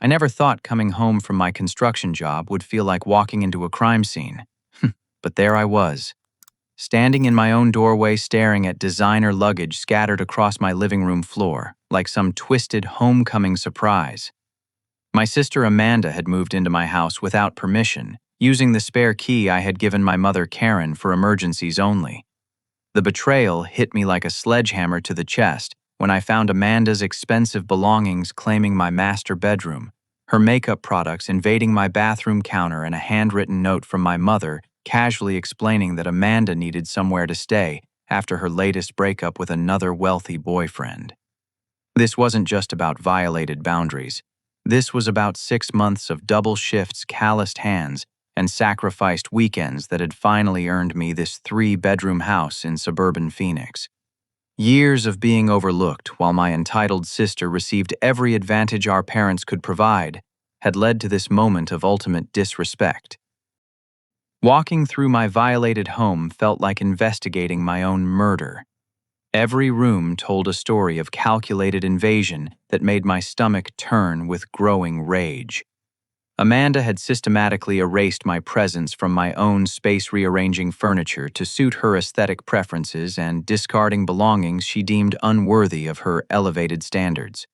I never thought coming home from my construction job would feel like walking into a crime scene. But there I was, standing in my own doorway staring at designer luggage scattered across my living room floor, like some twisted homecoming surprise. My sister Amanda had moved into my house without permission, using the spare key I had given my mother Karen for emergencies only. The betrayal hit me like a sledgehammer to the chest when I found Amanda's expensive belongings claiming my master bedroom, her makeup products invading my bathroom counter, and a handwritten note from my mother casually explaining that Amanda needed somewhere to stay after her latest breakup with another wealthy boyfriend. This wasn't just about violated boundaries. This was about 6 months of double shifts, calloused hands, and sacrificed weekends that had finally earned me this 3-bedroom house in suburban Phoenix. Years of being overlooked while my entitled sister received every advantage our parents could provide had led to this moment of ultimate disrespect. Walking through my violated home felt like investigating my own murder. Every room told a story of calculated invasion that made my stomach turn with growing rage. Amanda had systematically erased my presence from my own space, rearranging furniture to suit her aesthetic preferences and discarding belongings she deemed unworthy of her elevated standards.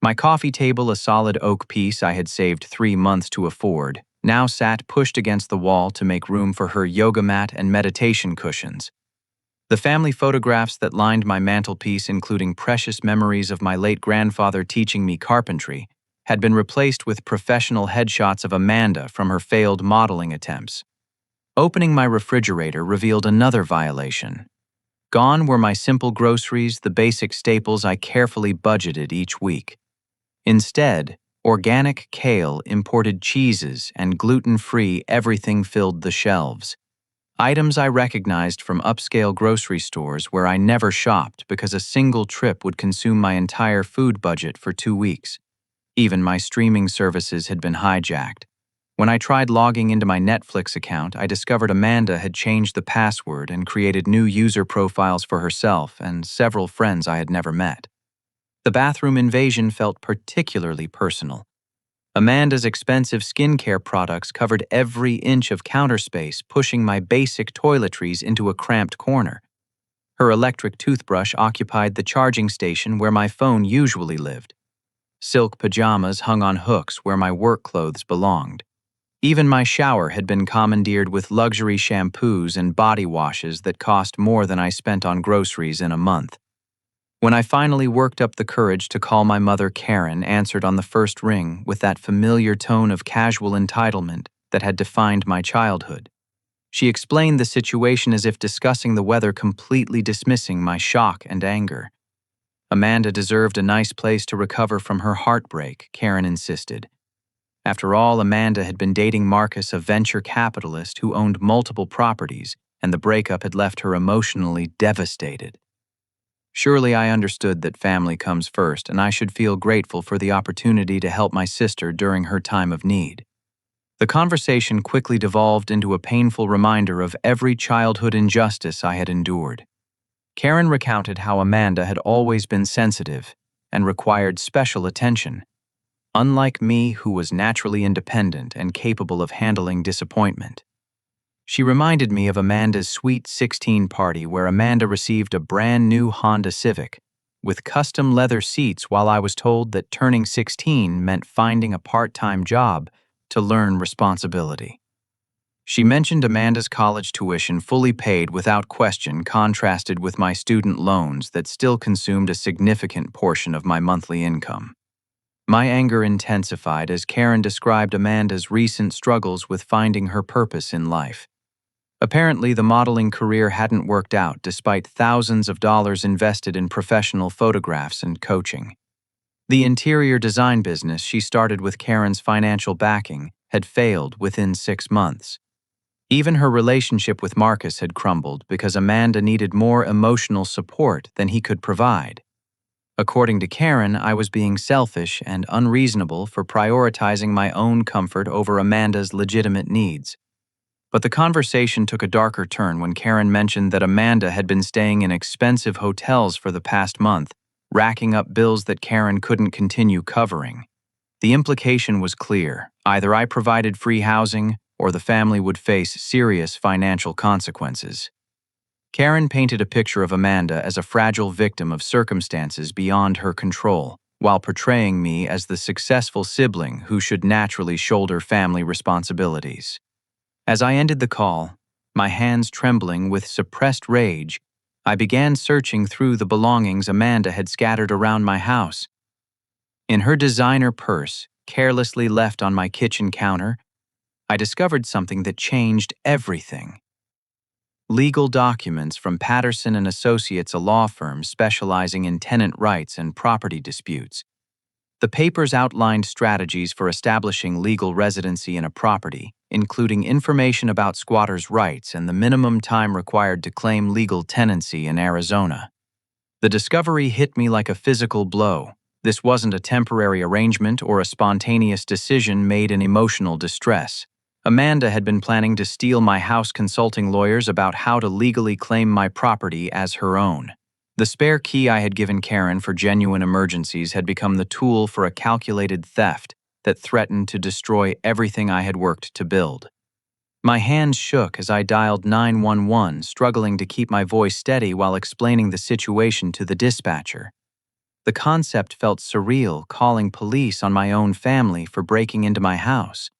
My coffee table, a solid oak piece I had saved 3 months to afford, now sat pushed against the wall to make room for her yoga mat and meditation cushions. The family photographs that lined my mantelpiece, including precious memories of my late grandfather teaching me carpentry, had been replaced with professional headshots of Amanda from her failed modeling attempts. Opening my refrigerator revealed another violation. Gone were my simple groceries, the basic staples I carefully budgeted each week. Instead, organic kale, imported cheeses, and gluten-free everything filled the shelves. Items I recognized from upscale grocery stores where I never shopped because a single trip would consume my entire food budget for 2 weeks. Even my streaming services had been hijacked. When I tried logging into my Netflix account, I discovered Amanda had changed the password and created new user profiles for herself and several friends I had never met. The bathroom invasion felt particularly personal. Amanda's expensive skincare products covered every inch of counter space, pushing my basic toiletries into a cramped corner. Her electric toothbrush occupied the charging station where my phone usually lived. Silk pajamas hung on hooks where my work clothes belonged. Even my shower had been commandeered with luxury shampoos and body washes that cost more than I spent on groceries in a month. When I finally worked up the courage to call my mother, Karen answered on the first ring with that familiar tone of casual entitlement that had defined my childhood. She explained the situation as if discussing the weather, completely dismissing my shock and anger. Amanda deserved a nice place to recover from her heartbreak, Karen insisted. After all, Amanda had been dating Marcus, a venture capitalist who owned multiple properties, and the breakup had left her emotionally devastated. Surely I understood that family comes first, and I should feel grateful for the opportunity to help my sister during her time of need. The conversation quickly devolved into a painful reminder of every childhood injustice I had endured. Karen recounted how Amanda had always been sensitive and required special attention, unlike me, who was naturally independent and capable of handling disappointment. She reminded me of Amanda's sweet 16 party where Amanda received a brand new Honda Civic with custom leather seats, while I was told that turning 16 meant finding a part-time job to learn responsibility. She mentioned Amanda's college tuition, fully paid without question, contrasted with my student loans that still consumed a significant portion of my monthly income. My anger intensified as Karen described Amanda's recent struggles with finding her purpose in life. Apparently, the modeling career hadn't worked out despite thousands of dollars invested in professional photographs and coaching. The interior design business she started with Karen's financial backing had failed within 6 months. Even her relationship with Marcus had crumbled because Amanda needed more emotional support than he could provide. According to Karen, I was being selfish and unreasonable for prioritizing my own comfort over Amanda's legitimate needs. But the conversation took a darker turn when Karen mentioned that Amanda had been staying in expensive hotels for the past month, racking up bills that Karen couldn't continue covering. The implication was clear. Either I provided free housing, or the family would face serious financial consequences. Karen painted a picture of Amanda as a fragile victim of circumstances beyond her control, while portraying me as the successful sibling who should naturally shoulder family responsibilities. As I ended the call, my hands trembling with suppressed rage, I began searching through the belongings Amanda had scattered around my house. In her designer purse, carelessly left on my kitchen counter, I discovered something that changed everything. Legal documents from Patterson and Associates, a law firm specializing in tenant rights and property disputes. The papers outlined strategies for establishing legal residency in a property, including information about squatters' rights and the minimum time required to claim legal tenancy in Arizona. The discovery hit me like a physical blow. This wasn't a temporary arrangement or a spontaneous decision made in emotional distress. Amanda had been planning to steal my house, consulting lawyers about how to legally claim my property as her own. The spare key I had given Karen for genuine emergencies had become the tool for a calculated theft that threatened to destroy everything I had worked to build. My hands shook as I dialed 911, struggling to keep my voice steady while explaining the situation to the dispatcher. The concept felt surreal, calling police on my own family for breaking into my house.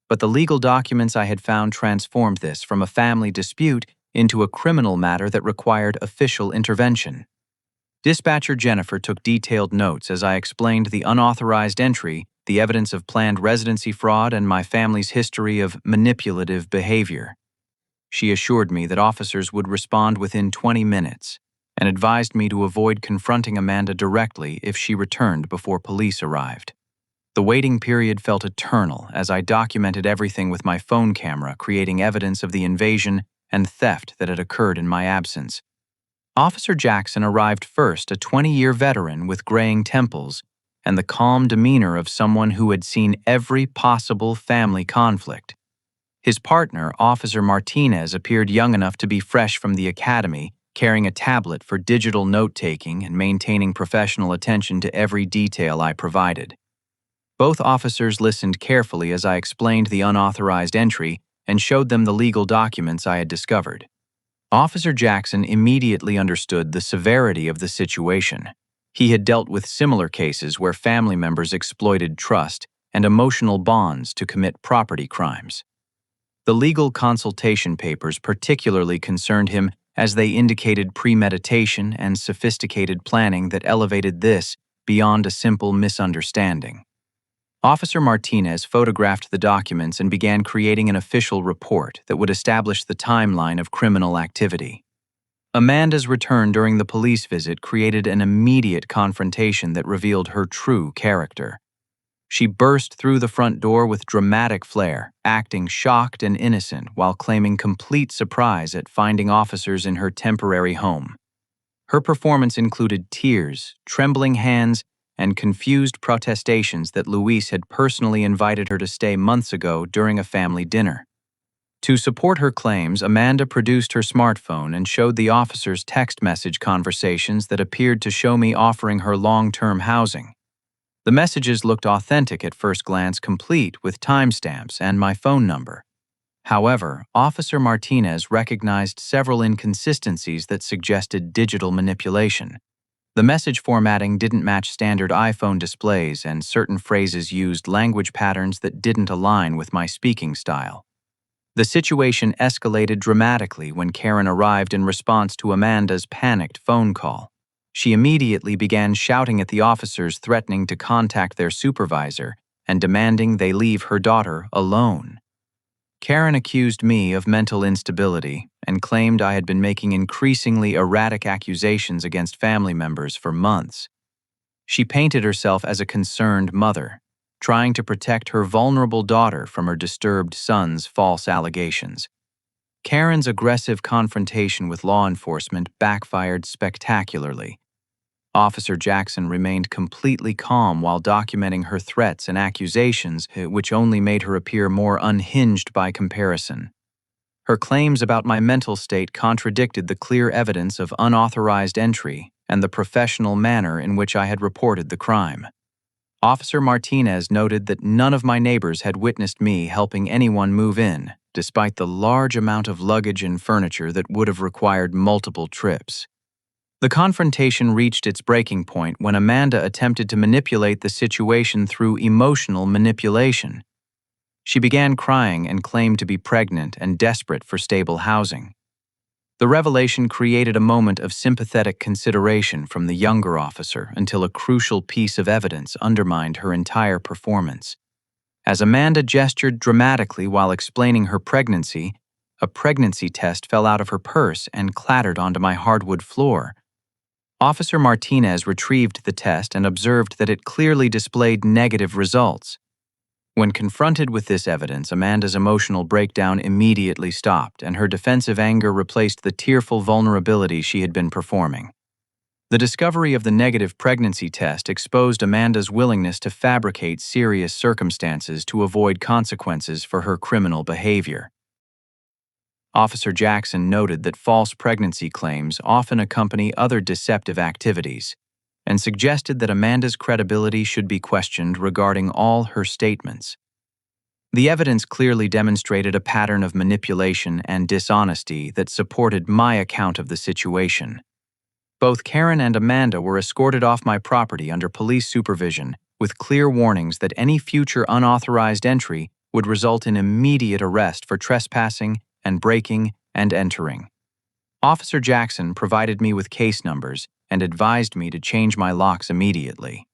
But the legal documents I had found transformed this from a family dispute into a criminal matter that required official intervention. Dispatcher Jennifer took detailed notes as I explained the unauthorized entry, the evidence of planned residency fraud, and my family's history of manipulative behavior. She assured me that officers would respond within 20 minutes and advised me to avoid confronting Amanda directly if she returned before police arrived. The waiting period felt eternal as I documented everything with my phone camera, creating evidence of the invasion and theft that had occurred in my absence. Officer Jackson arrived first, a 20-year veteran with graying temples and the calm demeanor of someone who had seen every possible family conflict. His partner, Officer Martinez, appeared young enough to be fresh from the academy, carrying a tablet for digital note-taking and maintaining professional attention to every detail I provided. Both officers listened carefully as I explained the unauthorized entry and showed them the legal documents I had discovered. Officer Jackson immediately understood the severity of the situation. He had dealt with similar cases where family members exploited trust and emotional bonds to commit property crimes. The legal consultation papers particularly concerned him as they indicated premeditation and sophisticated planning that elevated this beyond a simple misunderstanding. Officer Martinez photographed the documents and began creating an official report that would establish the timeline of criminal activity. Amanda's return during the police visit created an immediate confrontation that revealed her true character. She burst through the front door with dramatic flair, acting shocked and innocent while claiming complete surprise at finding officers in her temporary home. Her performance included tears, trembling hands, and confused protestations that Luis had personally invited her to stay months ago during a family dinner. To support her claims, Amanda produced her smartphone and showed the officers text message conversations that appeared to show me offering her long-term housing. The messages looked authentic at first glance, complete with timestamps and my phone number. However, Officer Martinez recognized several inconsistencies that suggested digital manipulation. The message formatting didn't match standard iPhone displays, and certain phrases used language patterns that didn't align with my speaking style. The situation escalated dramatically when Karen arrived in response to Amanda's panicked phone call. She immediately began shouting at the officers, threatening to contact their supervisor and demanding they leave her daughter alone. Karen accused me of mental instability and claimed I had been making increasingly erratic accusations against family members for months. She painted herself as a concerned mother, trying to protect her vulnerable daughter from her disturbed son's false allegations. Karen's aggressive confrontation with law enforcement backfired spectacularly. Officer Jackson remained completely calm while documenting her threats and accusations, which only made her appear more unhinged by comparison. Her claims about my mental state contradicted the clear evidence of unauthorized entry and the professional manner in which I had reported the crime. Officer Martinez noted that none of my neighbors had witnessed me helping anyone move in, despite the large amount of luggage and furniture that would have required multiple trips. The confrontation reached its breaking point when Amanda attempted to manipulate the situation through emotional manipulation. She began crying and claimed to be pregnant and desperate for stable housing. The revelation created a moment of sympathetic consideration from the younger officer until a crucial piece of evidence undermined her entire performance. As Amanda gestured dramatically while explaining her pregnancy, a pregnancy test fell out of her purse and clattered onto my hardwood floor. Officer Martinez retrieved the test and observed that it clearly displayed negative results. When confronted with this evidence, Amanda's emotional breakdown immediately stopped, and her defensive anger replaced the tearful vulnerability she had been performing. The discovery of the negative pregnancy test exposed Amanda's willingness to fabricate serious circumstances to avoid consequences for her criminal behavior. Officer Jackson noted that false pregnancy claims often accompany other deceptive activities, and suggested that Amanda's credibility should be questioned regarding all her statements. The evidence clearly demonstrated a pattern of manipulation and dishonesty that supported my account of the situation. Both Karen and Amanda were escorted off my property under police supervision, with clear warnings that any future unauthorized entry would result in immediate arrest for trespassing and breaking and entering. Officer Jackson provided me with case numbers and advised me to change my locks immediately.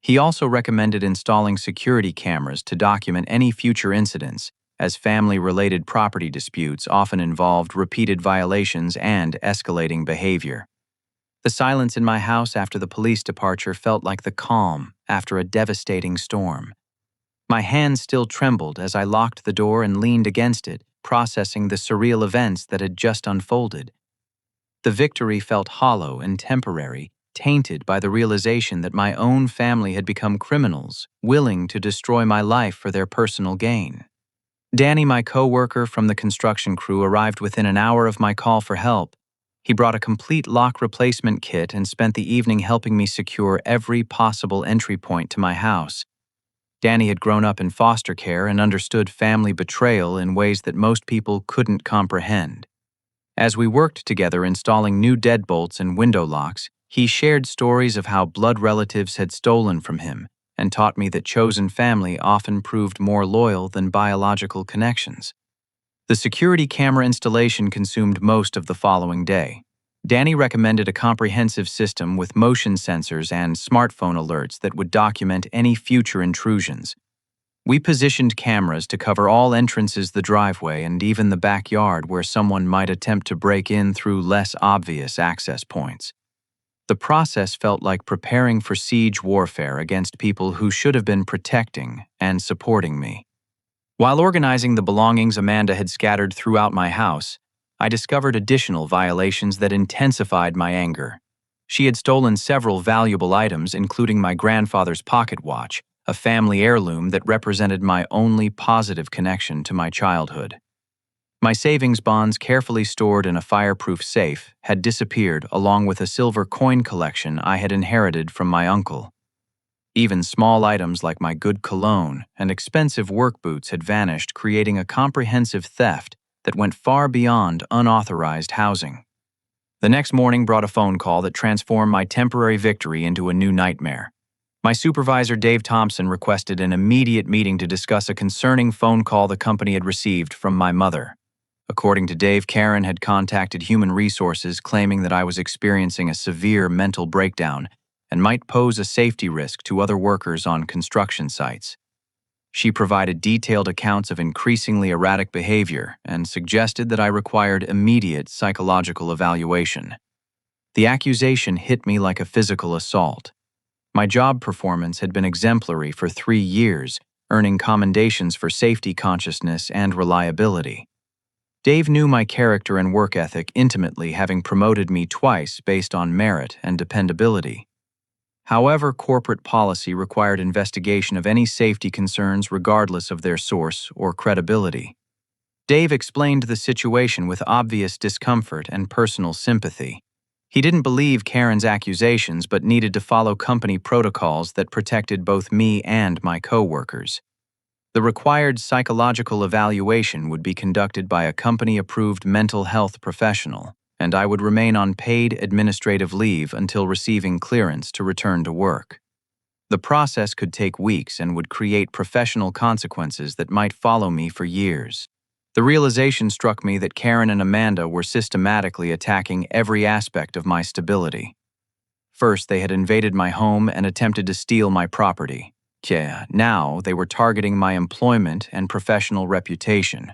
He also recommended installing security cameras to document any future incidents, as family-related property disputes often involved repeated violations and escalating behavior. The silence in my house after the police departure felt like the calm after a devastating storm. My hands still trembled as I locked the door and leaned against it, processing the surreal events that had just unfolded. The victory felt hollow and temporary, tainted by the realization that my own family had become criminals, willing to destroy my life for their personal gain. Danny, my co-worker from the construction crew, arrived within an hour of my call for help. He brought a complete lock replacement kit and spent the evening helping me secure every possible entry point to my house. Danny had grown up in foster care and understood family betrayal in ways that most people couldn't comprehend. As we worked together installing new deadbolts and window locks, he shared stories of how blood relatives had stolen from him and taught me that chosen family often proved more loyal than biological connections. The security camera installation consumed most of the following day. Danny recommended a comprehensive system with motion sensors and smartphone alerts that would document any future intrusions. We positioned cameras to cover all entrances, the driveway, and even the backyard where someone might attempt to break in through less obvious access points. The process felt like preparing for siege warfare against people who should have been protecting and supporting me. While organizing the belongings Amanda had scattered throughout my house, I discovered additional violations that intensified my anger. She had stolen several valuable items, including my grandfather's pocket watch, a family heirloom that represented my only positive connection to my childhood. My savings bonds, carefully stored in a fireproof safe, had disappeared along with a silver coin collection I had inherited from my uncle. Even small items like my good cologne and expensive work boots had vanished, creating a comprehensive theft that went far beyond unauthorized housing. The next morning brought a phone call that transformed my temporary victory into a new nightmare. My supervisor, Dave Thompson, requested an immediate meeting to discuss a concerning phone call the company had received from my mother. According to Dave, Karen had contacted Human Resources claiming that I was experiencing a severe mental breakdown and might pose a safety risk to other workers on construction sites. She provided detailed accounts of increasingly erratic behavior and suggested that I required immediate psychological evaluation. The accusation hit me like a physical assault. My job performance had been exemplary for 3 years, earning commendations for safety consciousness and reliability. Dave knew my character and work ethic intimately, having promoted me twice based on merit and dependability. However, corporate policy required investigation of any safety concerns regardless of their source or credibility. Dave explained the situation with obvious discomfort and personal sympathy. He didn't believe Karen's accusations but needed to follow company protocols that protected both me and my coworkers. The required psychological evaluation would be conducted by a company-approved mental health professional, and I would remain on paid administrative leave until receiving clearance to return to work. The process could take weeks and would create professional consequences that might follow me for years. The realization struck me that Karen and Amanda were systematically attacking every aspect of my stability. First, they had invaded my home and attempted to steal my property. Now they were targeting my employment and professional reputation.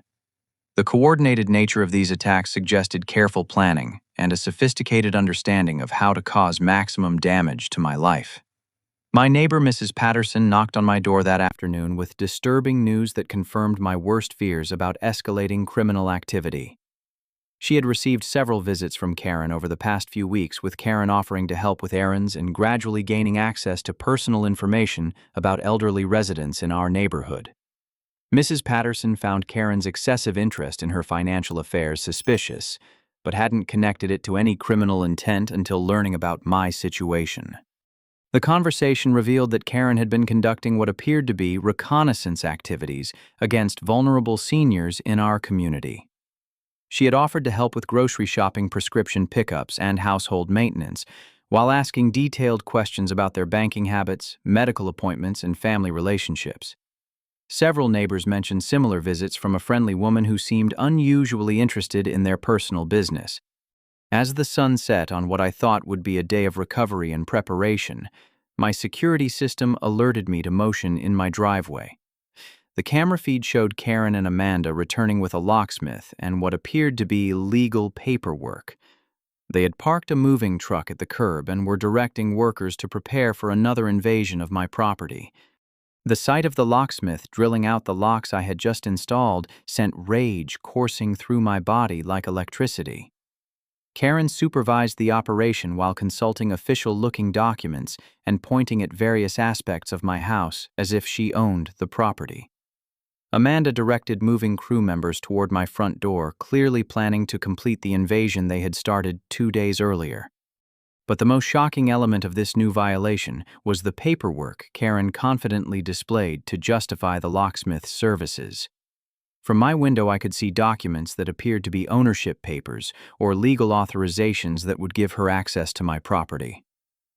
The coordinated nature of these attacks suggested careful planning and a sophisticated understanding of how to cause maximum damage to my life. My neighbor, Mrs. Patterson, knocked on my door that afternoon with disturbing news that confirmed my worst fears about escalating criminal activity. She had received several visits from Karen over the past few weeks, with Karen offering to help with errands and gradually gaining access to personal information about elderly residents in our neighborhood. Mrs. Patterson found Karen's excessive interest in her financial affairs suspicious, but hadn't connected it to any criminal intent until learning about my situation. The conversation revealed that Karen had been conducting what appeared to be reconnaissance activities against vulnerable seniors in our community. She had offered to help with grocery shopping, prescription pickups, and household maintenance, while asking detailed questions about their banking habits, medical appointments, and family relationships. Several neighbors mentioned similar visits from a friendly woman who seemed unusually interested in their personal business. As the sun set on what I thought would be a day of recovery and preparation, my security system alerted me to motion in my driveway. The camera feed showed Karen and Amanda returning with a locksmith and what appeared to be legal paperwork. They had parked a moving truck at the curb and were directing workers to prepare for another invasion of my property. The sight of the locksmith drilling out the locks I had just installed sent rage coursing through my body like electricity. Karen supervised the operation while consulting official-looking documents and pointing at various aspects of my house as if she owned the property. Amanda directed moving crew members toward my front door, clearly planning to complete the invasion they had started 2 days earlier. But the most shocking element of this new violation was the paperwork Karen confidently displayed to justify the locksmith's services. From my window, I could see documents that appeared to be ownership papers or legal authorizations that would give her access to my property.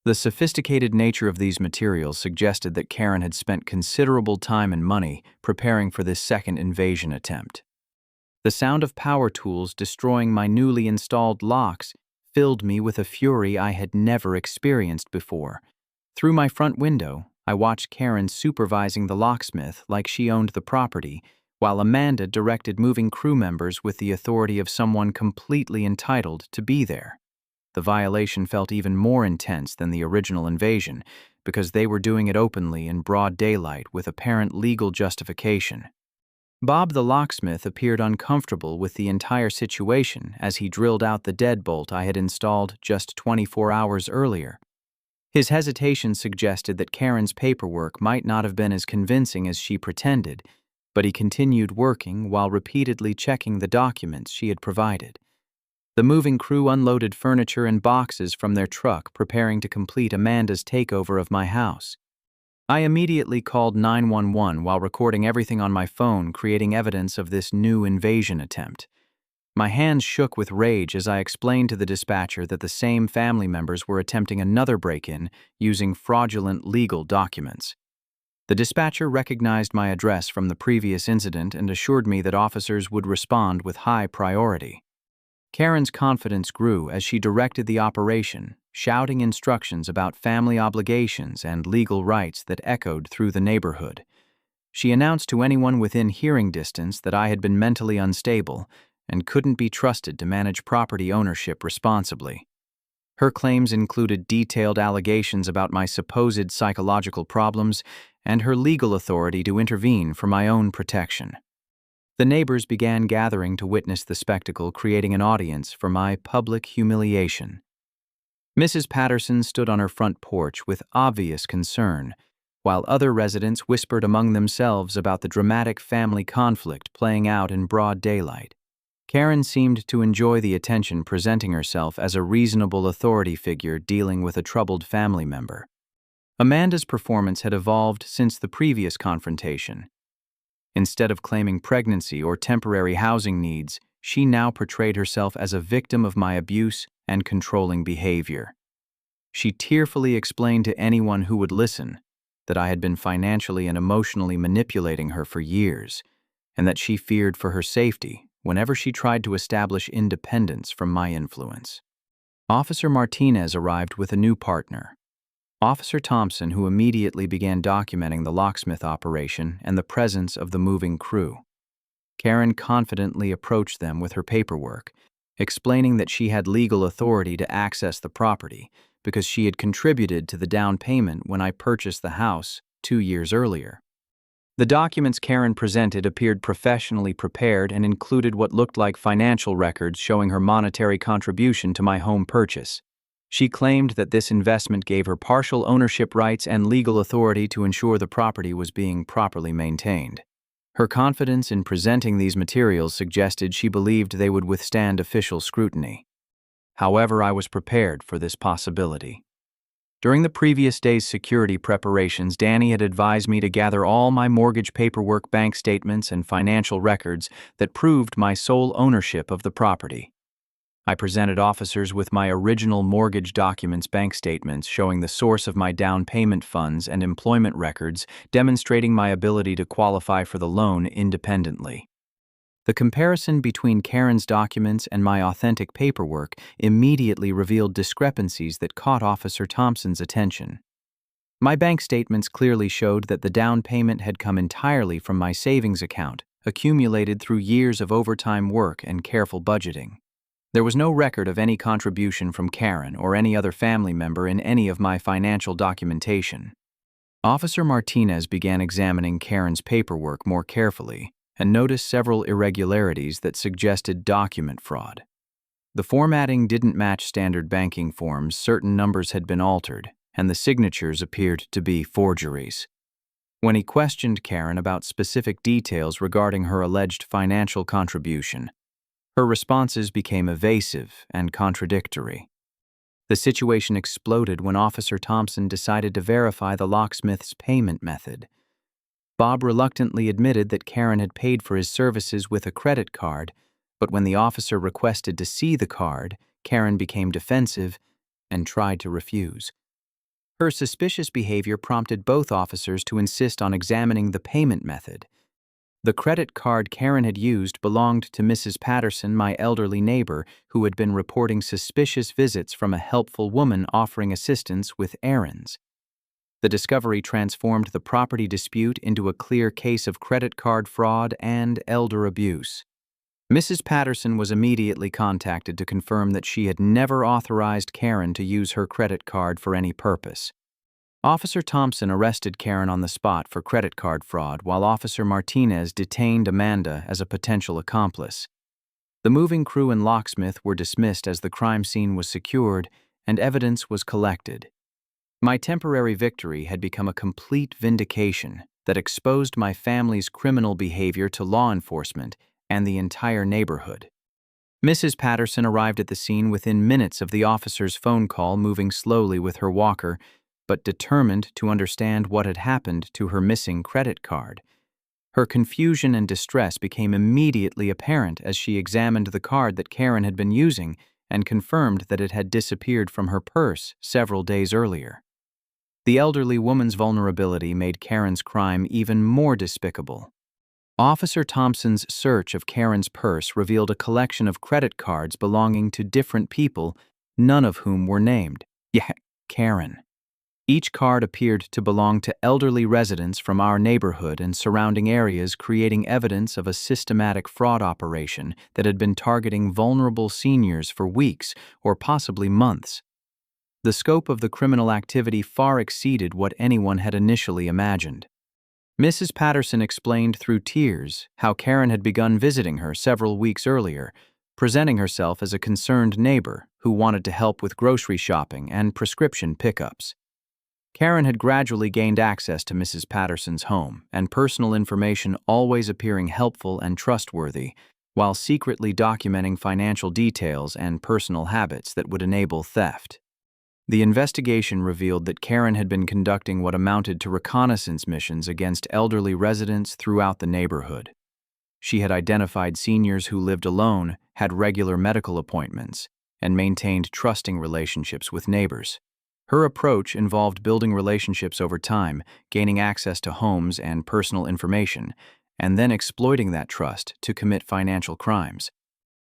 The sophisticated nature of these materials suggested that Karen had spent considerable time and money preparing for this second invasion attempt. The sound of power tools destroying my newly installed locks filled me with a fury I had never experienced before. Through my front window, I watched Karen supervising the locksmith like she owned the property, while Amanda directed moving crew members with the authority of someone completely entitled to be there. The violation felt even more intense than the original invasion because they were doing it openly in broad daylight with apparent legal justification. Bob the locksmith appeared uncomfortable with the entire situation as he drilled out the deadbolt I had installed just 24 hours earlier. His hesitation suggested that Karen's paperwork might not have been as convincing as she pretended, but he continued working while repeatedly checking the documents she had provided. The moving crew unloaded furniture and boxes from their truck, preparing to complete Amanda's takeover of my house. I immediately called 911 while recording everything on my phone, creating evidence of this new invasion attempt. My hands shook with rage as I explained to the dispatcher that the same family members were attempting another break-in using fraudulent legal documents. The dispatcher recognized my address from the previous incident and assured me that officers would respond with high priority. Karen's confidence grew as she directed the operation, shouting instructions about family obligations and legal rights that echoed through the neighborhood. She announced to anyone within hearing distance that I had been mentally unstable and couldn't be trusted to manage property ownership responsibly. Her claims included detailed allegations about my supposed psychological problems and her legal authority to intervene for my own protection. The neighbors began gathering to witness the spectacle, creating an audience for my public humiliation. Mrs. Patterson stood on her front porch with obvious concern, while other residents whispered among themselves about the dramatic family conflict playing out in broad daylight. Karen seemed to enjoy the attention, presenting herself as a reasonable authority figure dealing with a troubled family member. Amanda's performance had evolved since the previous confrontation. Instead of claiming pregnancy or temporary housing needs, she now portrayed herself as a victim of my abuse and controlling behavior. She tearfully explained to anyone who would listen that I had been financially and emotionally manipulating her for years, and that she feared for her safety whenever she tried to establish independence from my influence. Officer Martinez arrived with a new partner, Officer Thompson, who immediately began documenting the locksmith operation and the presence of the moving crew. Karen confidently approached them with her paperwork, explaining that she had legal authority to access the property because she had contributed to the down payment when I purchased the house 2 years earlier. The documents Karen presented appeared professionally prepared and included what looked like financial records showing her monetary contribution to my home purchase. She claimed that this investment gave her partial ownership rights and legal authority to ensure the property was being properly maintained. Her confidence in presenting these materials suggested she believed they would withstand official scrutiny. However, I was prepared for this possibility. During the previous day's security preparations, Danny had advised me to gather all my mortgage paperwork, bank statements, and financial records that proved my sole ownership of the property. I presented officers with my original mortgage documents, bank statements showing the source of my down payment funds, and employment records demonstrating my ability to qualify for the loan independently. The comparison between Karen's documents and my authentic paperwork immediately revealed discrepancies that caught Officer Thompson's attention. My bank statements clearly showed that the down payment had come entirely from my savings account, accumulated through years of overtime work and careful budgeting. There was no record of any contribution from Karen or any other family member in any of my financial documentation. Officer Martinez began examining Karen's paperwork more carefully and noticed several irregularities that suggested document fraud. The formatting didn't match standard banking forms, certain numbers had been altered, and the signatures appeared to be forgeries. When he questioned Karen about specific details regarding her alleged financial contribution, her responses became evasive and contradictory. The situation exploded when Officer Thompson decided to verify the locksmith's payment method. Bob reluctantly admitted that Karen had paid for his services with a credit card, but when the officer requested to see the card, Karen became defensive and tried to refuse. Her suspicious behavior prompted both officers to insist on examining the payment method. The credit card Karen had used belonged to Mrs. Patterson, my elderly neighbor, who had been reporting suspicious visits from a helpful woman offering assistance with errands. The discovery transformed the property dispute into a clear case of credit card fraud and elder abuse. Mrs. Patterson was immediately contacted to confirm that she had never authorized Karen to use her credit card for any purpose. Officer Thompson arrested Karen on the spot for credit card fraud, while Officer Martinez detained Amanda as a potential accomplice. The moving crew and locksmith were dismissed as the crime scene was secured and evidence was collected. My temporary victory had become a complete vindication that exposed my family's criminal behavior to law enforcement and the entire neighborhood. Mrs. Patterson arrived at the scene within minutes of the officer's phone call, moving slowly with her walker, but determined to understand what had happened to her missing credit card. Her confusion and distress became immediately apparent as she examined the card that Karen had been using and confirmed that it had disappeared from her purse several days earlier. The elderly woman's vulnerability made Karen's crime even more despicable. Officer Thompson's search of Karen's purse revealed a collection of credit cards belonging to different people, none of whom were named. Karen. Each card appeared to belong to elderly residents from our neighborhood and surrounding areas, creating evidence of a systematic fraud operation that had been targeting vulnerable seniors for weeks or possibly months. The scope of the criminal activity far exceeded what anyone had initially imagined. Mrs. Patterson explained through tears how Karen had begun visiting her several weeks earlier, presenting herself as a concerned neighbor who wanted to help with grocery shopping and prescription pickups. Karen had gradually gained access to Mrs. Patterson's home, and personal information always appearing helpful and trustworthy, while secretly documenting financial details and personal habits that would enable theft. The investigation revealed that Karen had been conducting what amounted to reconnaissance missions against elderly residents throughout the neighborhood. She had identified seniors who lived alone, had regular medical appointments, and maintained trusting relationships with neighbors. Her approach involved building relationships over time, gaining access to homes and personal information, and then exploiting that trust to commit financial crimes.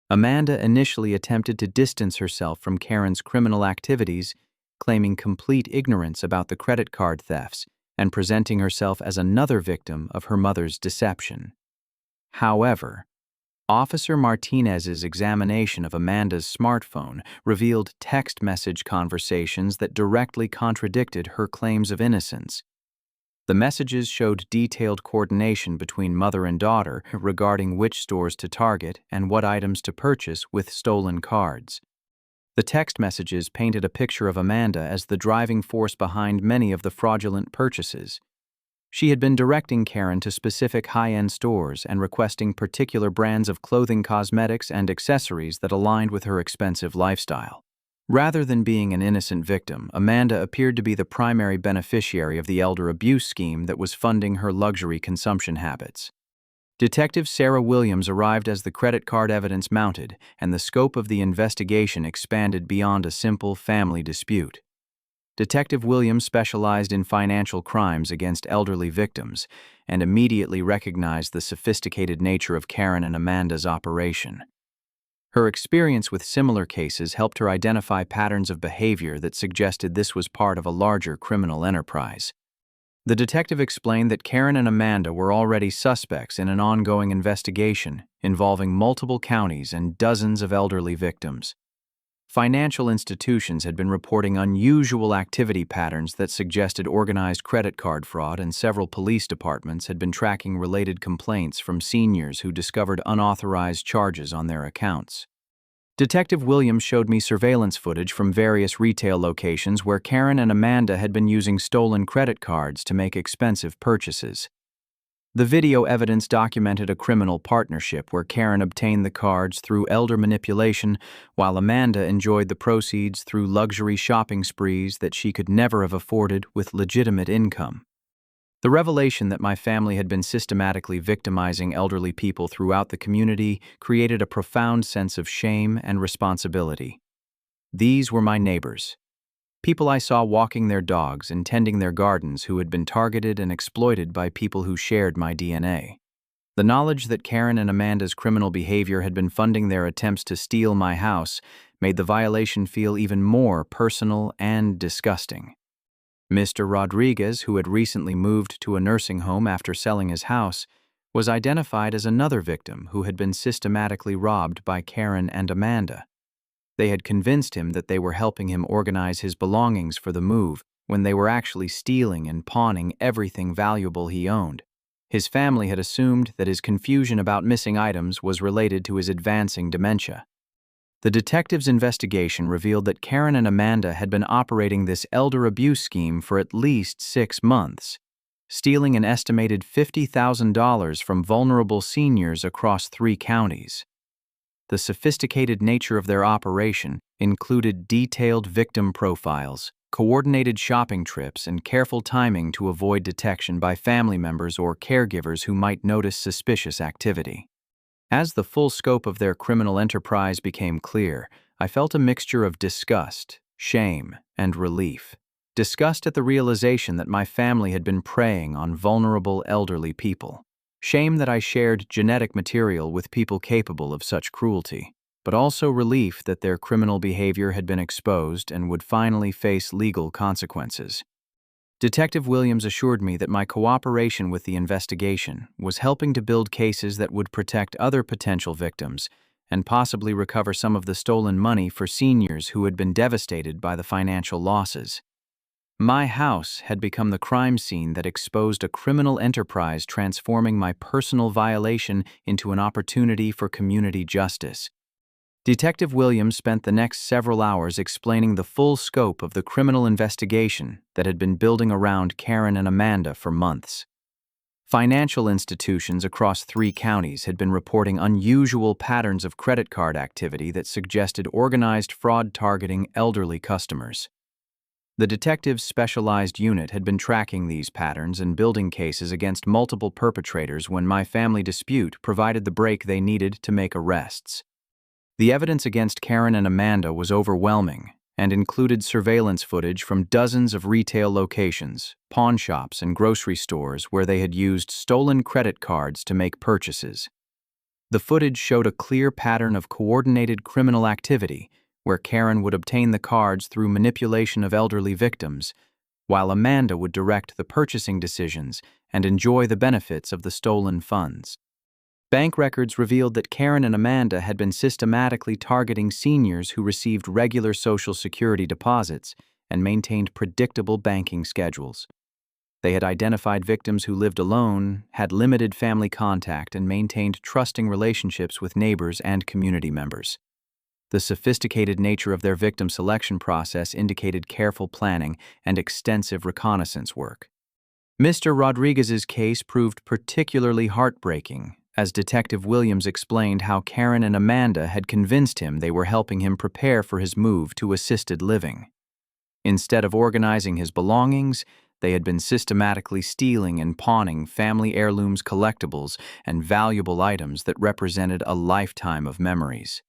Amanda initially attempted to distance herself from Karen's criminal activities, claiming complete ignorance about the credit card thefts and presenting herself as another victim of her mother's deception. However, Officer Martinez's examination of Amanda's smartphone revealed text message conversations that directly contradicted her claims of innocence. The messages showed detailed coordination between mother and daughter regarding which stores to target and what items to purchase with stolen cards. The text messages painted a picture of Amanda as the driving force behind many of the fraudulent purchases. She had been directing Karen to specific high-end stores and requesting particular brands of clothing, cosmetics, and accessories that aligned with her expensive lifestyle. Rather than being an innocent victim, Amanda appeared to be the primary beneficiary of the elder abuse scheme that was funding her luxury consumption habits. Detective Sarah Williams arrived as the credit card evidence mounted, and the scope of the investigation expanded beyond a simple family dispute. Detective Williams specialized in financial crimes against elderly victims and immediately recognized the sophisticated nature of Karen and Amanda's operation. Her experience with similar cases helped her identify patterns of behavior that suggested this was part of a larger criminal enterprise. The detective explained that Karen and Amanda were already suspects in an ongoing investigation involving multiple counties and dozens of elderly victims. Financial institutions had been reporting unusual activity patterns that suggested organized credit card fraud, and several police departments had been tracking related complaints from seniors who discovered unauthorized charges on their accounts. Detective Williams showed me surveillance footage from various retail locations where Karen and Amanda had been using stolen credit cards to make expensive purchases. The video evidence documented a criminal partnership where Karen obtained the cards through elder manipulation, while Amanda enjoyed the proceeds through luxury shopping sprees that she could never have afforded with legitimate income. The revelation that my family had been systematically victimizing elderly people throughout the community created a profound sense of shame and responsibility. These were my neighbors. People I saw walking their dogs and tending their gardens who had been targeted and exploited by people who shared my DNA. The knowledge that Karen and Amanda's criminal behavior had been funding their attempts to steal my house made the violation feel even more personal and disgusting. Mr. Rodriguez, who had recently moved to a nursing home after selling his house, was identified as another victim who had been systematically robbed by Karen and Amanda. They had convinced him that they were helping him organize his belongings for the move when they were actually stealing and pawning everything valuable he owned. His family had assumed that his confusion about missing items was related to his advancing dementia. The detective's investigation revealed that Karen and Amanda had been operating this elder abuse scheme for at least 6 months, stealing an estimated $50,000 from vulnerable seniors across 3 counties. The sophisticated nature of their operation included detailed victim profiles, coordinated shopping trips, and careful timing to avoid detection by family members or caregivers who might notice suspicious activity. As the full scope of their criminal enterprise became clear, I felt a mixture of disgust, shame, and relief. Disgust at the realization that my family had been preying on vulnerable elderly people. Shame that I shared genetic material with people capable of such cruelty, but also relief that their criminal behavior had been exposed and would finally face legal consequences. Detective Williams assured me that my cooperation with the investigation was helping to build cases that would protect other potential victims and possibly recover some of the stolen money for seniors who had been devastated by the financial losses. My house had become the crime scene that exposed a criminal enterprise, transforming my personal violation into an opportunity for community justice. Detective Williams spent the next several hours explaining the full scope of the criminal investigation that had been building around Karen and Amanda for months. Financial institutions across 3 counties had been reporting unusual patterns of credit card activity that suggested organized fraud targeting elderly customers. The detectives' specialized unit had been tracking these patterns and building cases against multiple perpetrators when my family dispute provided the break they needed to make arrests. The evidence against Karen and Amanda was overwhelming and included surveillance footage from dozens of retail locations, pawn shops, and grocery stores where they had used stolen credit cards to make purchases. The footage showed a clear pattern of coordinated criminal activity, where Karen would obtain the cards through manipulation of elderly victims, while Amanda would direct the purchasing decisions and enjoy the benefits of the stolen funds. Bank records revealed that Karen and Amanda had been systematically targeting seniors who received regular Social Security deposits and maintained predictable banking schedules. They had identified victims who lived alone, had limited family contact, and maintained trusting relationships with neighbors and community members. The sophisticated nature of their victim selection process indicated careful planning and extensive reconnaissance work. Mr. Rodriguez's case proved particularly heartbreaking, as Detective Williams explained how Karen and Amanda had convinced him they were helping him prepare for his move to assisted living. Instead of organizing his belongings, they had been systematically stealing and pawning family heirlooms, collectibles, and valuable items that represented a lifetime of memories.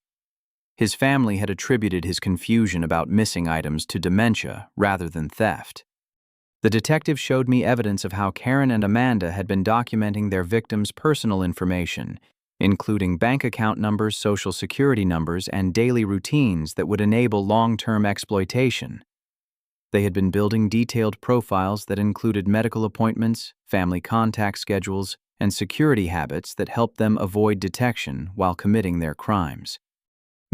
His family had attributed his confusion about missing items to dementia rather than theft. The detective showed me evidence of how Karen and Amanda had been documenting their victims' personal information, including bank account numbers, Social Security numbers, and daily routines that would enable long-term exploitation. They had been building detailed profiles that included medical appointments, family contact schedules, and security habits that helped them avoid detection while committing their crimes.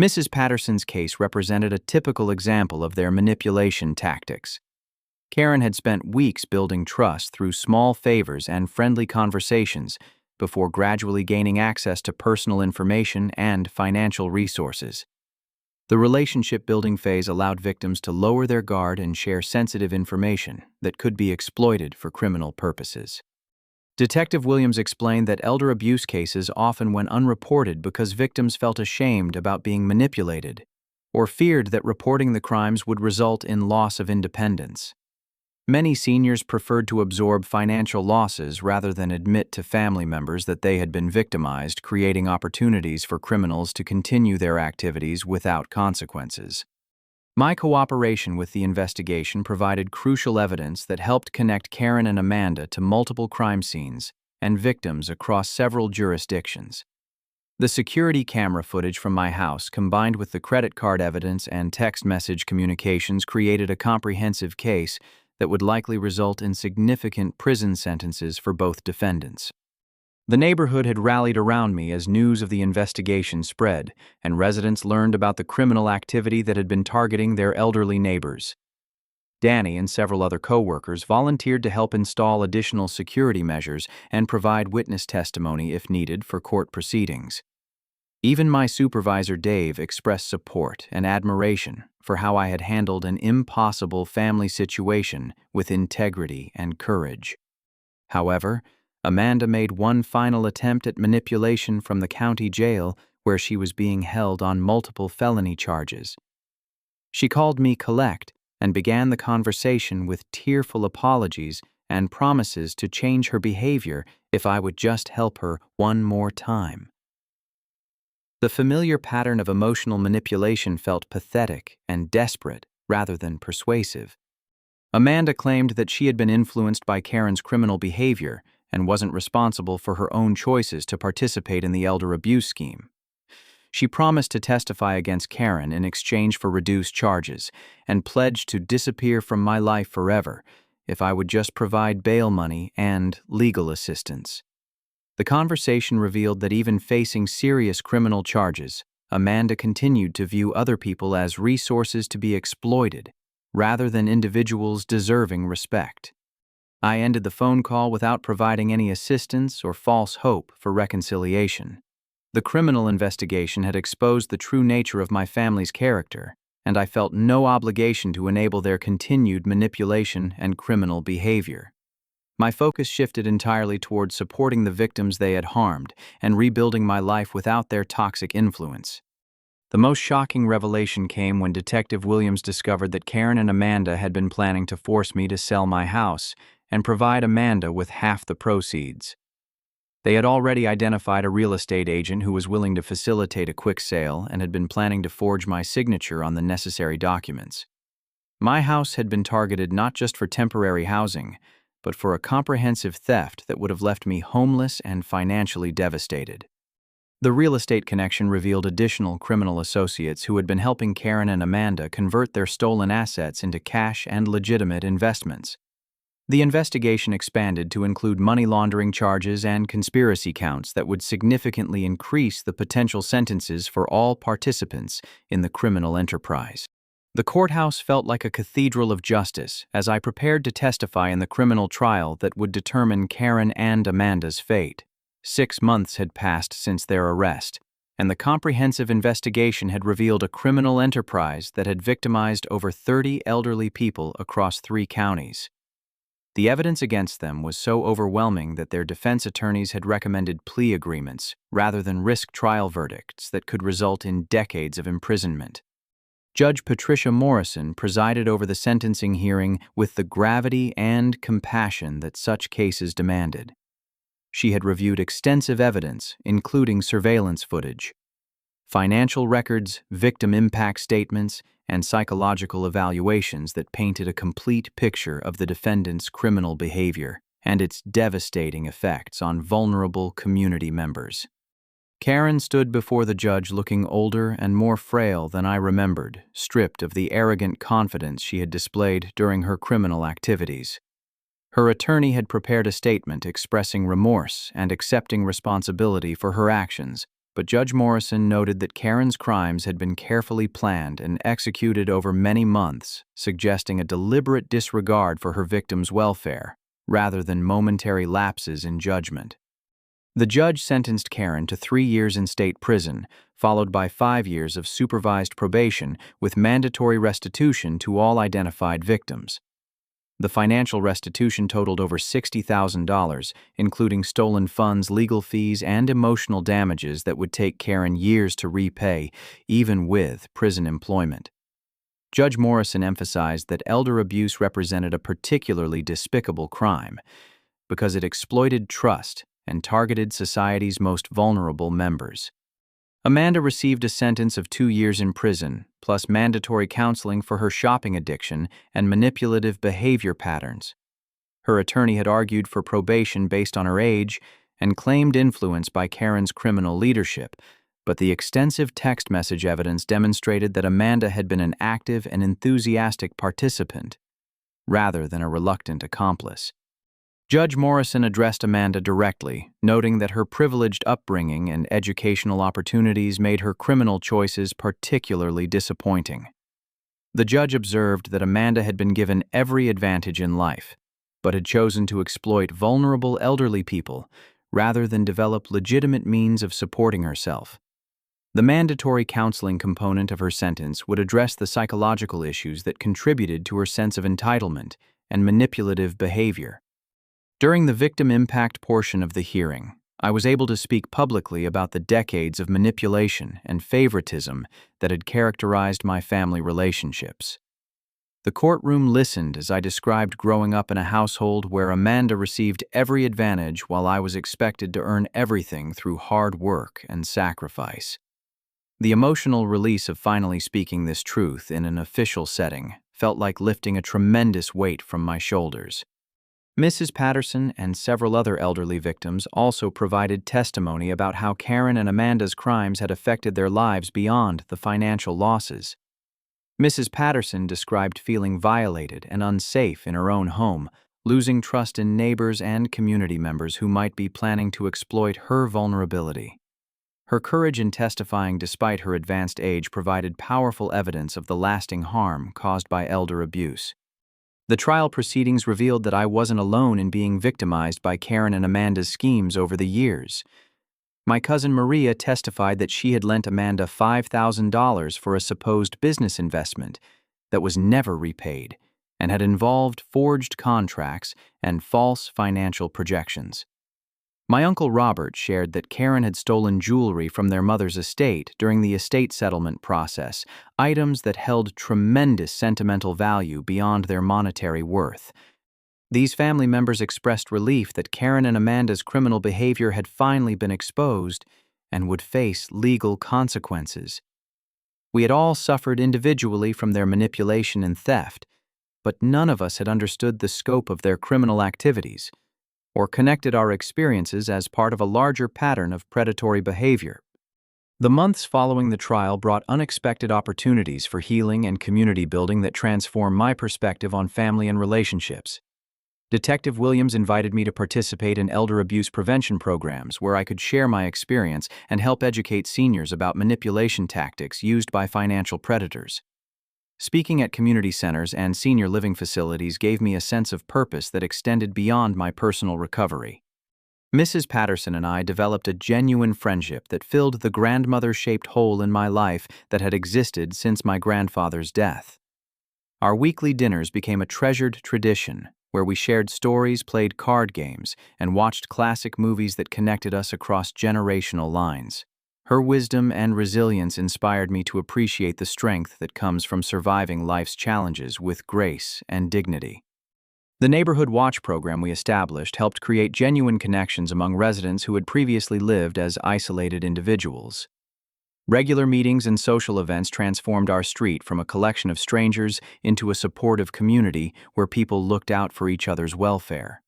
Mrs. Patterson's case represented a typical example of their manipulation tactics. Karen had spent weeks building trust through small favors and friendly conversations before gradually gaining access to personal information and financial resources. The relationship-building phase allowed victims to lower their guard and share sensitive information that could be exploited for criminal purposes. Detective Williams explained that elder abuse cases often went unreported because victims felt ashamed about being manipulated or feared that reporting the crimes would result in loss of independence. Many seniors preferred to absorb financial losses rather than admit to family members that they had been victimized, creating opportunities for criminals to continue their activities without consequences. My cooperation with the investigation provided crucial evidence that helped connect Karen and Amanda to multiple crime scenes and victims across several jurisdictions. The security camera footage from my house, combined with the credit card evidence and text message communications, created a comprehensive case that would likely result in significant prison sentences for both defendants. The neighborhood had rallied around me as news of the investigation spread, and residents learned about the criminal activity that had been targeting their elderly neighbors. Danny and several other co-workers volunteered to help install additional security measures and provide witness testimony if needed for court proceedings. Even my supervisor, Dave, expressed support and admiration for how I had handled an impossible family situation with integrity and courage. However, Amanda made one final attempt at manipulation from the county jail where she was being held on multiple felony charges. She called me collect and began the conversation with tearful apologies and promises to change her behavior if I would just help her one more time. The familiar pattern of emotional manipulation felt pathetic and desperate rather than persuasive. Amanda claimed that she had been influenced by Karen's criminal behavior and wasn't responsible for her own choices to participate in the elder abuse scheme. She promised to testify against Karen in exchange for reduced charges and pledged to disappear from my life forever if I would just provide bail money and legal assistance. The conversation revealed that even facing serious criminal charges, Amanda continued to view other people as resources to be exploited, rather than individuals deserving respect. I ended the phone call without providing any assistance or false hope for reconciliation. The criminal investigation had exposed the true nature of my family's character, and I felt no obligation to enable their continued manipulation and criminal behavior. My focus shifted entirely toward supporting the victims they had harmed and rebuilding my life without their toxic influence. The most shocking revelation came when Detective Williams discovered that Karen and Amanda had been planning to force me to sell my house and provide Amanda with half the proceeds. They had already identified a real estate agent who was willing to facilitate a quick sale and had been planning to forge my signature on the necessary documents. My house had been targeted not just for temporary housing, but for a comprehensive theft that would have left me homeless and financially devastated. The real estate connection revealed additional criminal associates who had been helping Karen and Amanda convert their stolen assets into cash and legitimate investments. The investigation expanded to include money laundering charges and conspiracy counts that would significantly increase the potential sentences for all participants in the criminal enterprise. The courthouse felt like a cathedral of justice as I prepared to testify in the criminal trial that would determine Karen and Amanda's fate. 6 months had passed since their arrest, and the comprehensive investigation had revealed a criminal enterprise that had victimized over 30 elderly people across 3 counties. The evidence against them was so overwhelming that their defense attorneys had recommended plea agreements rather than risk trial verdicts that could result in decades of imprisonment. Judge Patricia Morrison presided over the sentencing hearing with the gravity and compassion that such cases demanded. She had reviewed extensive evidence, including surveillance footage, financial records, victim impact statements, and psychological evaluations that painted a complete picture of the defendant's criminal behavior and its devastating effects on vulnerable community members. Karen stood before the judge looking older and more frail than I remembered, stripped of the arrogant confidence she had displayed during her criminal activities. Her attorney had prepared a statement expressing remorse and accepting responsibility for her actions, but Judge Morrison noted that Karen's crimes had been carefully planned and executed over many months, suggesting a deliberate disregard for her victims' welfare, rather than momentary lapses in judgment. The judge sentenced Karen to 3 years in state prison, followed by 5 years of supervised probation with mandatory restitution to all identified victims. The financial restitution totaled over $60,000, including stolen funds, legal fees, and emotional damages that would take Karen years to repay, even with prison employment. Judge Morrison emphasized that elder abuse represented a particularly despicable crime because it exploited trust and targeted society's most vulnerable members. Amanda received a sentence of 2 years in prison, plus mandatory counseling for her shopping addiction and manipulative behavior patterns. Her attorney had argued for probation based on her age and claimed influence by Karen's criminal leadership, but the extensive text message evidence demonstrated that Amanda had been an active and enthusiastic participant, rather than a reluctant accomplice. Judge Morrison addressed Amanda directly, noting that her privileged upbringing and educational opportunities made her criminal choices particularly disappointing. The judge observed that Amanda had been given every advantage in life, but had chosen to exploit vulnerable elderly people rather than develop legitimate means of supporting herself. The mandatory counseling component of her sentence would address the psychological issues that contributed to her sense of entitlement and manipulative behavior. During the victim impact portion of the hearing, I was able to speak publicly about the decades of manipulation and favoritism that had characterized my family relationships. The courtroom listened as I described growing up in a household where Amanda received every advantage while I was expected to earn everything through hard work and sacrifice. The emotional release of finally speaking this truth in an official setting felt like lifting a tremendous weight from my shoulders. Mrs. Patterson and several other elderly victims also provided testimony about how Karen and Amanda's crimes had affected their lives beyond the financial losses. Mrs. Patterson described feeling violated and unsafe in her own home, losing trust in neighbors and community members who might be planning to exploit her vulnerability. Her courage in testifying despite her advanced age provided powerful evidence of the lasting harm caused by elder abuse. The trial proceedings revealed that I wasn't alone in being victimized by Karen and Amanda's schemes over the years. My cousin Maria testified that she had lent Amanda $5,000 for a supposed business investment that was never repaid, and had involved forged contracts and false financial projections. My Uncle Robert shared that Karen had stolen jewelry from their mother's estate during the estate settlement process, items that held tremendous sentimental value beyond their monetary worth. These family members expressed relief that Karen and Amanda's criminal behavior had finally been exposed and would face legal consequences. We had all suffered individually from their manipulation and theft, but none of us had understood the scope of their criminal activities or connected our experiences as part of a larger pattern of predatory behavior. The months following the trial brought unexpected opportunities for healing and community building that transformed my perspective on family and relationships. Detective Williams invited me to participate in elder abuse prevention programs where I could share my experience and help educate seniors about manipulation tactics used by financial predators. Speaking at community centers and senior living facilities gave me a sense of purpose that extended beyond my personal recovery. Mrs. Patterson and I developed a genuine friendship that filled the grandmother-shaped hole in my life that had existed since my grandfather's death. Our weekly dinners became a treasured tradition where we shared stories, played card games, and watched classic movies that connected us across generational lines. Her wisdom and resilience inspired me to appreciate the strength that comes from surviving life's challenges with grace and dignity. The Neighborhood Watch program we established helped create genuine connections among residents who had previously lived as isolated individuals. Regular meetings and social events transformed our street from a collection of strangers into a supportive community where people looked out for each other's welfare.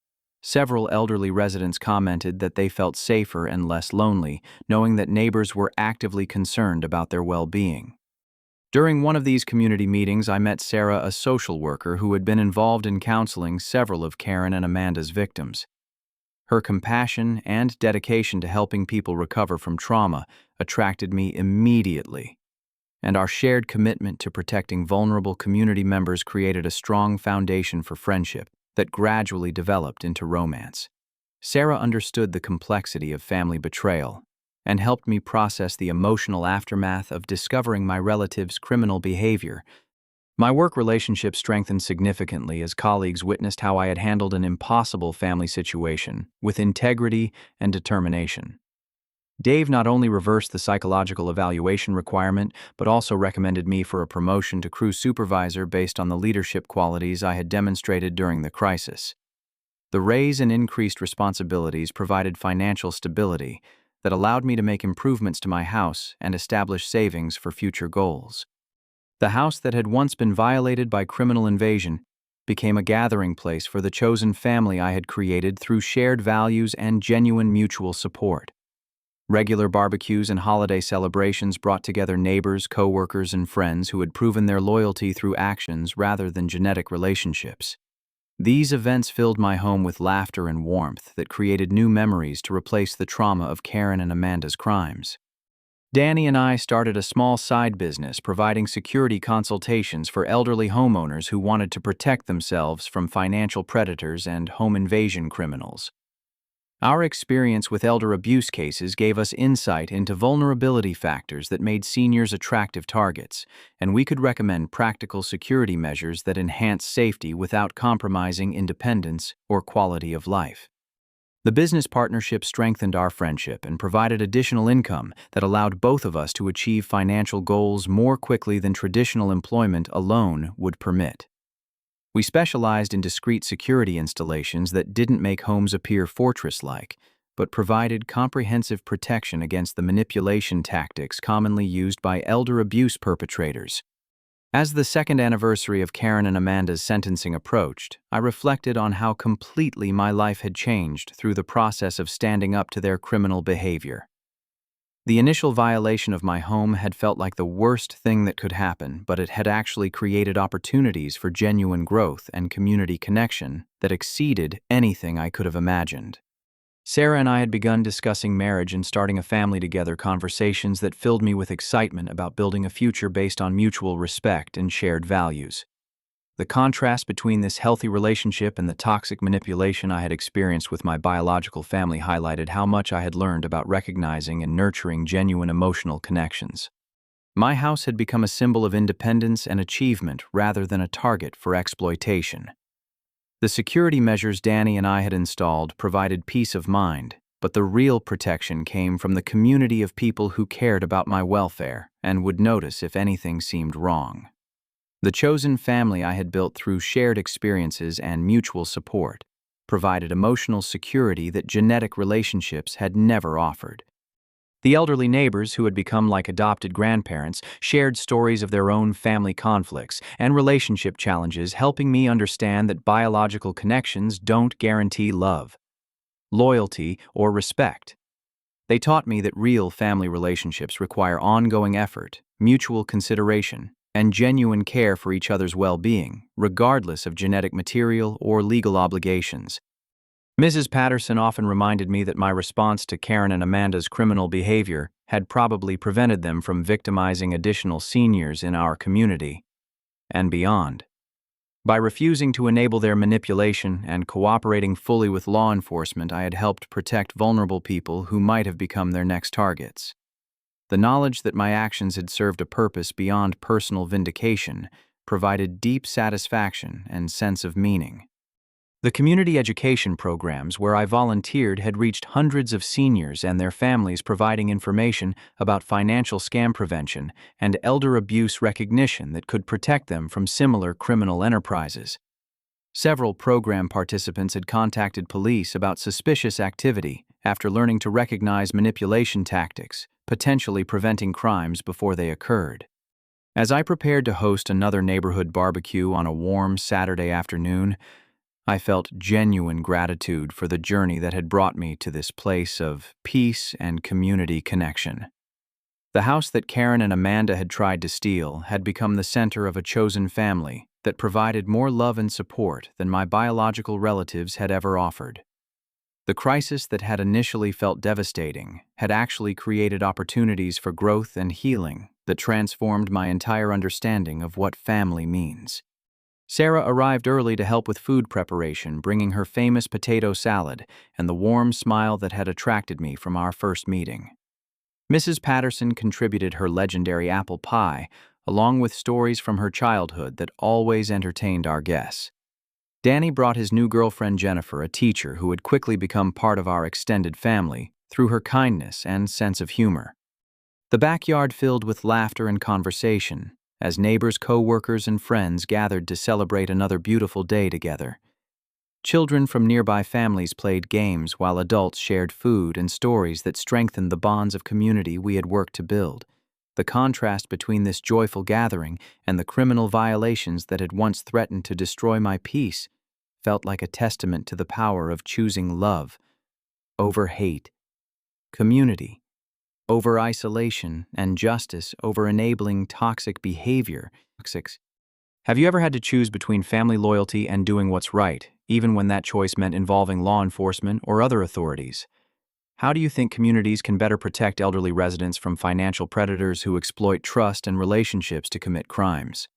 Several elderly residents commented that they felt safer and less lonely, knowing that neighbors were actively concerned about their well-being. During one of these community meetings, I met Sarah, a social worker who had been involved in counseling several of Karen and Amanda's victims. Her compassion and dedication to helping people recover from trauma attracted me immediately, and our shared commitment to protecting vulnerable community members created a strong foundation for friendship that gradually developed into romance. Sarah understood the complexity of family betrayal and helped me process the emotional aftermath of discovering my relatives' criminal behavior. My work relationship strengthened significantly as colleagues witnessed how I had handled an impossible family situation with integrity and determination. Dave not only reversed the psychological evaluation requirement, but also recommended me for a promotion to crew supervisor based on the leadership qualities I had demonstrated during the crisis. The raise and increased responsibilities provided financial stability that allowed me to make improvements to my house and establish savings for future goals. The house that had once been violated by criminal invasion became a gathering place for the chosen family I had created through shared values and genuine mutual support. Regular barbecues and holiday celebrations brought together neighbors, co-workers, and friends who had proven their loyalty through actions rather than genetic relationships. These events filled my home with laughter and warmth that created new memories to replace the trauma of Karen and Amanda's crimes. Danny and I started a small side business providing security consultations for elderly homeowners who wanted to protect themselves from financial predators and home invasion criminals. Our experience with elder abuse cases gave us insight into vulnerability factors that made seniors attractive targets, and we could recommend practical security measures that enhance safety without compromising independence or quality of life. The business partnership strengthened our friendship and provided additional income that allowed both of us to achieve financial goals more quickly than traditional employment alone would permit. We specialized in discreet security installations that didn't make homes appear fortress-like, but provided comprehensive protection against the manipulation tactics commonly used by elder abuse perpetrators. As the second anniversary of Karen and Amanda's sentencing approached, I reflected on how completely my life had changed through the process of standing up to their criminal behavior. The initial violation of my home had felt like the worst thing that could happen, but it had actually created opportunities for genuine growth and community connection that exceeded anything I could have imagined. Sarah and I had begun discussing marriage and starting a family together, conversations that filled me with excitement about building a future based on mutual respect and shared values. The contrast between this healthy relationship and the toxic manipulation I had experienced with my biological family highlighted how much I had learned about recognizing and nurturing genuine emotional connections. My house had become a symbol of independence and achievement rather than a target for exploitation. The security measures Danny and I had installed provided peace of mind, but the real protection came from the community of people who cared about my welfare and would notice if anything seemed wrong. The chosen family I had built through shared experiences and mutual support provided emotional security that genetic relationships had never offered. The elderly neighbors, who had become like adopted grandparents, shared stories of their own family conflicts and relationship challenges, helping me understand that biological connections don't guarantee love, loyalty, or respect. They taught me that real family relationships require ongoing effort, mutual consideration, and genuine care for each other's well-being, regardless of genetic material or legal obligations. Mrs. Patterson often reminded me that my response to Karen and Amanda's criminal behavior had probably prevented them from victimizing additional seniors in our community and beyond. By refusing to enable their manipulation and cooperating fully with law enforcement, I had helped protect vulnerable people who might have become their next targets. The knowledge that my actions had served a purpose beyond personal vindication provided deep satisfaction and sense of meaning. The community education programs where I volunteered had reached hundreds of seniors and their families, providing information about financial scam prevention and elder abuse recognition that could protect them from similar criminal enterprises. Several program participants had contacted police about suspicious activity after learning to recognize manipulation tactics, potentially preventing crimes before they occurred. As I prepared to host another neighborhood barbecue on a warm Saturday afternoon, I felt genuine gratitude for the journey that had brought me to this place of peace and community connection. The house that Karen and Amanda had tried to steal had become the center of a chosen family that provided more love and support than my biological relatives had ever offered. The crisis that had initially felt devastating had actually created opportunities for growth and healing that transformed my entire understanding of what family means. Sarah arrived early to help with food preparation, bringing her famous potato salad and the warm smile that had attracted me from our first meeting. Mrs. Patterson contributed her legendary apple pie, along with stories from her childhood that always entertained our guests. Danny brought his new girlfriend Jennifer, a teacher who had quickly become part of our extended family through her kindness and sense of humor. The backyard filled with laughter and conversation, as neighbors, co-workers, and friends gathered to celebrate another beautiful day together. Children from nearby families played games while adults shared food and stories that strengthened the bonds of community we had worked to build. The contrast between this joyful gathering and the criminal violations that had once threatened to destroy my peace felt like a testament to the power of choosing love over hate, community over isolation, and justice over enabling toxic behavior. Have you ever had to choose between family loyalty and doing what's right, even when that choice meant involving law enforcement or other authorities? How do you think communities can better protect elderly residents from financial predators who exploit trust and relationships to commit crimes?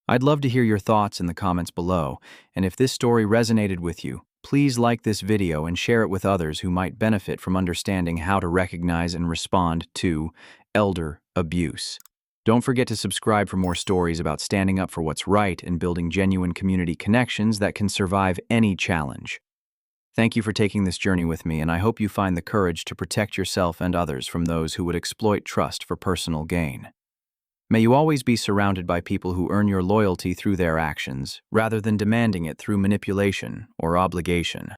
I'd love to hear your thoughts in the comments below, and if this story resonated with you, please like this video and share it with others who might benefit from understanding how to recognize and respond to elder abuse. Don't forget to subscribe for more stories about standing up for what's right and building genuine community connections that can survive any challenge. Thank you for taking this journey with me, and I hope you find the courage to protect yourself and others from those who would exploit trust for personal gain. May you always be surrounded by people who earn your loyalty through their actions, rather than demanding it through manipulation or obligation.